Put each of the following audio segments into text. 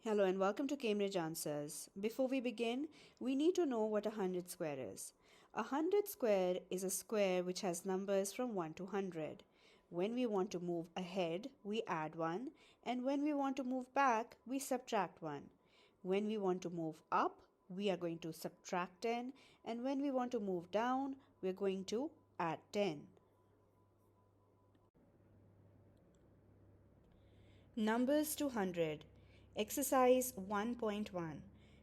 Hello and welcome to Cambridge Answers. Before we begin, we need to know what a 100 square is. A 100 square is a square which has numbers from 1 to 100. When we want to move ahead, we add 1, and when we want to move back, we subtract 1. When we want to move up, we are going to subtract 10, and when we want to move down, we are going to add 10. Numbers to 100. Exercise 1.1.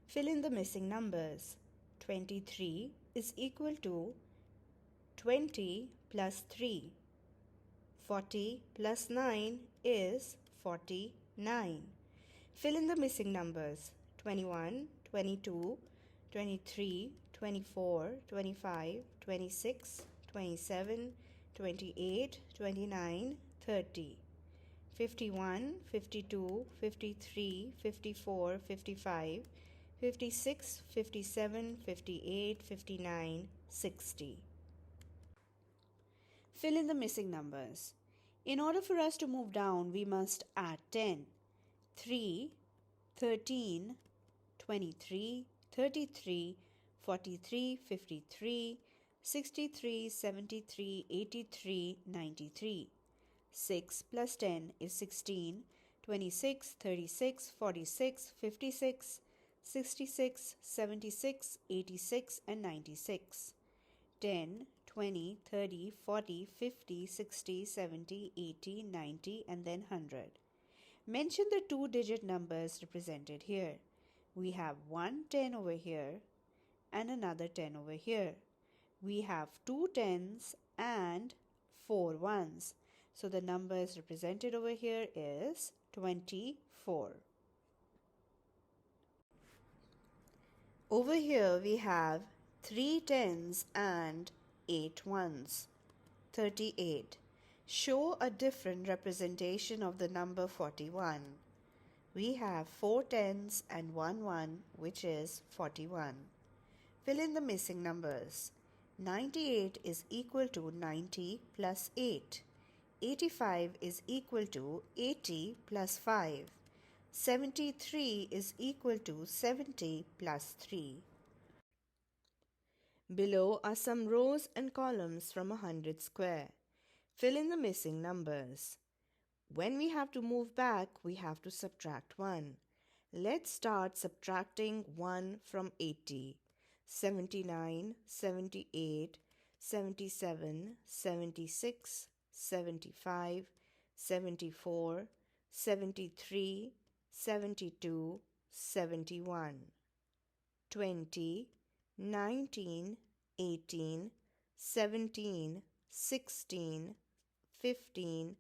Fill in the missing numbers. 23 is equal to 20 plus 3. 40 plus 9 is 49. Fill in the missing numbers. 21, 22, 23, 24, 25, 26, 27, 28, 29, 30. 51, 52, 53, 54, 55, 56, 57, 58, 59, 60. Fill in the missing numbers. In order for us to move down, we must add 10. 3, 13, 23, 33, 43, 53, 63, 73, 83, 93. 6 plus 10 is 16, 26, 36, 46, 56, 66, 76, 86 and 96. 10, 20, 30, 40, 50, 60, 70, 80, 90 and then 100. Mention the two-digit numbers represented here. We have one 10 over here and another 10 over here. We have two 10s and four ones. So the numbers represented over here is 24. Over here we have 3 10s and 8 ones. 38. Show a different representation of the number 41. We have 4 10s and 1 1, which is 41. Fill in the missing numbers. 98 is equal to 90 plus 8. 85 is equal to 80 plus 5. 73 is equal to 70 plus 3. Below are some rows and columns from a 100 square. Fill in the missing numbers. When we have to move back, we have to subtract 1. Let's start subtracting 1 from 80. 79, 78, 77, 76, 75, 74, 73, 72, 71. 20, 19, 18, 17, 16, 15,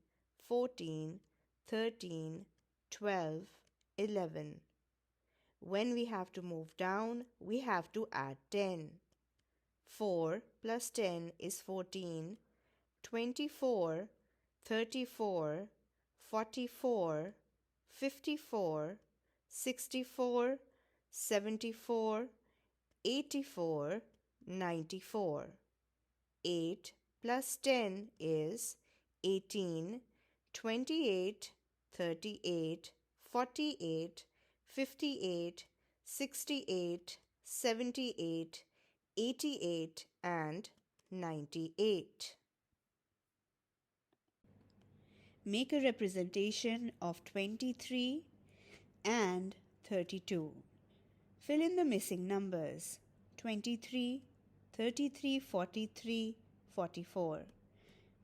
14, 13, 12, 11. When we have to move down, we have to add 10. 4 plus 10 is 14. 24, 34, 44, 54, 64, 74, 84, 94. 8 plus 10 is 18, 28, 38, 48, 58, 68, 78, 88 and 98. Make a representation of 23 and 32. Fill in the missing numbers. 23, 33, 43, 44.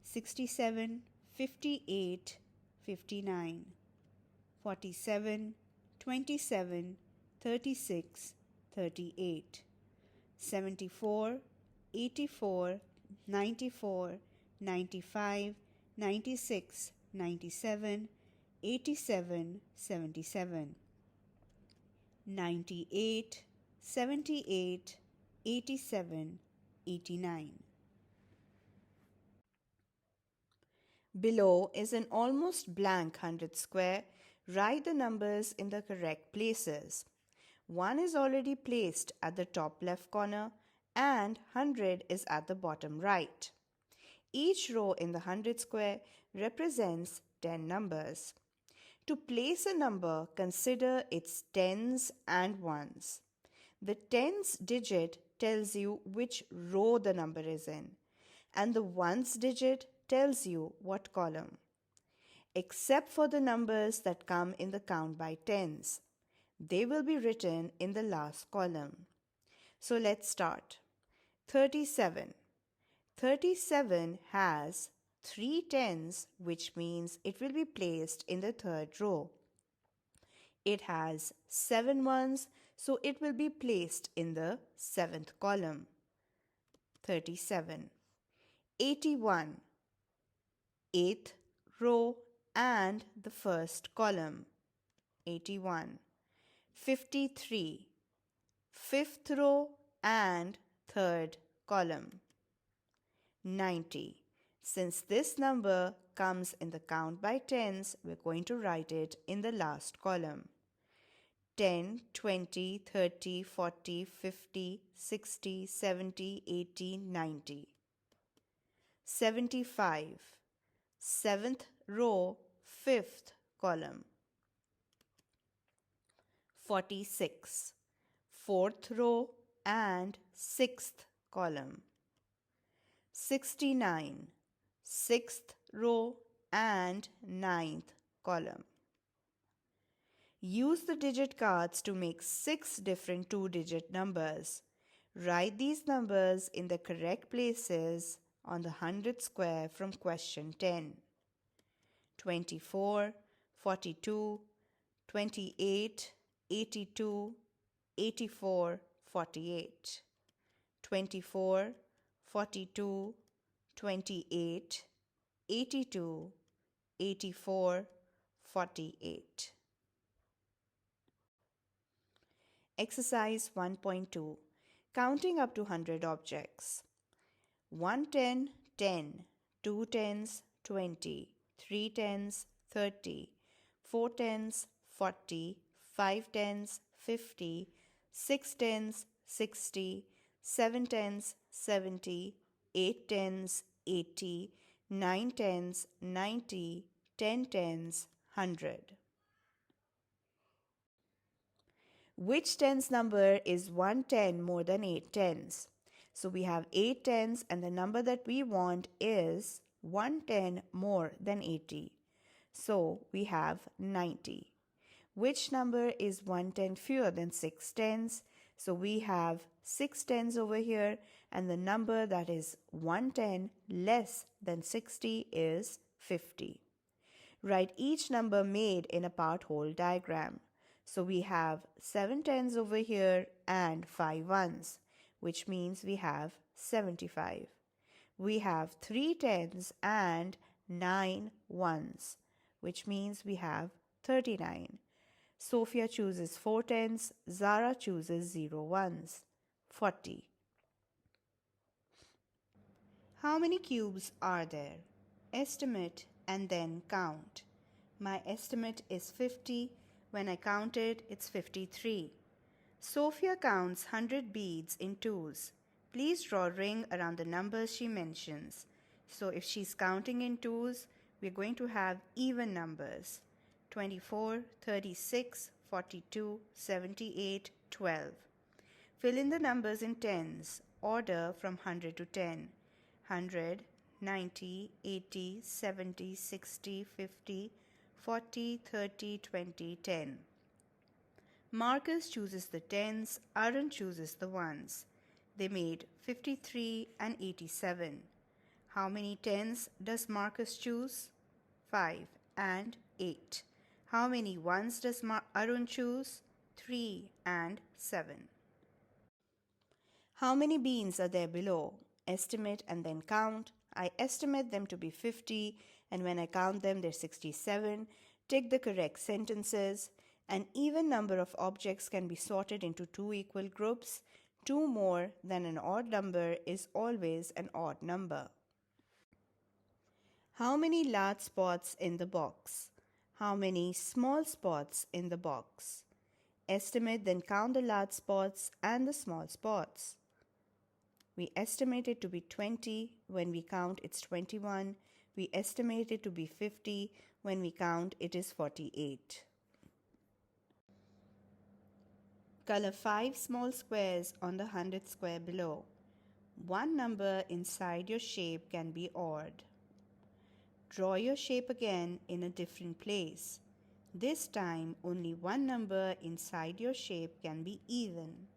67, 58, 59. 47, 27, 36, 38. 74, 84, 94, 95, 96, 97, 87, 77. 98, 78, 87, 89. Below is an almost blank 100 square. Write the numbers in the correct places. 1 is already placed at the top left corner and 100 is at the bottom right. Each row in the 100 square represents 10 numbers. To place a number, consider its tens and ones. The tens digit tells you which row the number is in, and the ones digit tells you what column. Except for the numbers that come in the count by tens, they will be written in the last column. So let's start. 37. 37 has 3 tens, which means it will be placed in the third row. It has 7 ones, so it will be placed in the seventh column. 37. 81. 8th row and the first column. 81. 53. 5th row and third column. 90. Since this number comes in the count by tens, we're going to write it in the last column. 10, 20, 30, 40, 50, 60, 70, 80, 90. 75. 7th row, 5th column. 46. 4th row and 6th column. 69. 6th row and 9th column. Use the digit cards to make 6 different 2-digit numbers. Write these numbers in the correct places on the 100 square from question 10. 24, 42, 28, 82, 84, 48. 24, 42, 28, 82, 84, 48. Exercise 1.2. Counting up to 100 objects. 1 10, 10, 2 tens, 20, 3 tens, 30, 4 tens, 40, 5 tens, 50, 6 tens, 60, 7 tens, 70, 8 tens, 80, 9 tens, 90, 10 tens, 100. Which tens number is 110 more than 8 tens? So we have 8 tens and the number that we want is 110 more than 80. So we have 90. Which number is 110 fewer than 6 tens? So we have 6 tens over here and the number that is 110 less than 60 is 50. Write each number made in a part whole diagram. So we have 7 tens over here and 5 ones, which means we have 75. We have 3 tens and 9 ones, which means we have 39. Sophia chooses 4 tens, Zara chooses 0 ones, 40. How many cubes are there? Estimate and then count. My estimate is 50. When I count it, it's 53. Sophia counts 100 beads in twos. Please draw a ring around the numbers she mentions. So if she's counting in twos, we're going to have even numbers. 24, 36, 42, 78, 12. Fill in the numbers in tens. Order from 100 to 10. 100, 90, 80, 70, 60, 50, 40, 30, 20, 10. Marcus chooses the tens, Arun chooses the ones. They made 53 and 87. How many tens does Marcus choose? 5 and 8. How many ones does Arun choose? 3 and 7. How many beans are there below? Estimate and then count. I estimate them to be 50, and when I count them, they're 67. Take the correct sentences. An even number of objects can be sorted into 2 equal groups. 2 more than an odd number is always an odd number. How many large spots in the box? How many small spots in the box? Estimate, then count the large spots and the small spots. We estimate it to be 20. When we count, it's 21. We estimate it to be 50. When we count, it is 48. Color 5 small squares on the 100th square below. One number inside your shape can be odd. Draw your shape again in a different place. This time, only one number inside your shape can be even.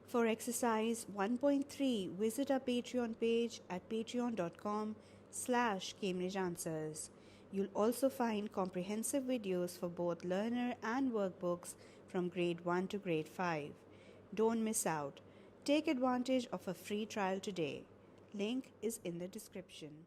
For exercise 1.3, visit our Patreon page at patreon.com/Cambridge Answers. You'll also find comprehensive videos for both learner and workbooks from grade 1 to grade 5. Don't miss out. Take advantage of a free trial today. Link is in the description.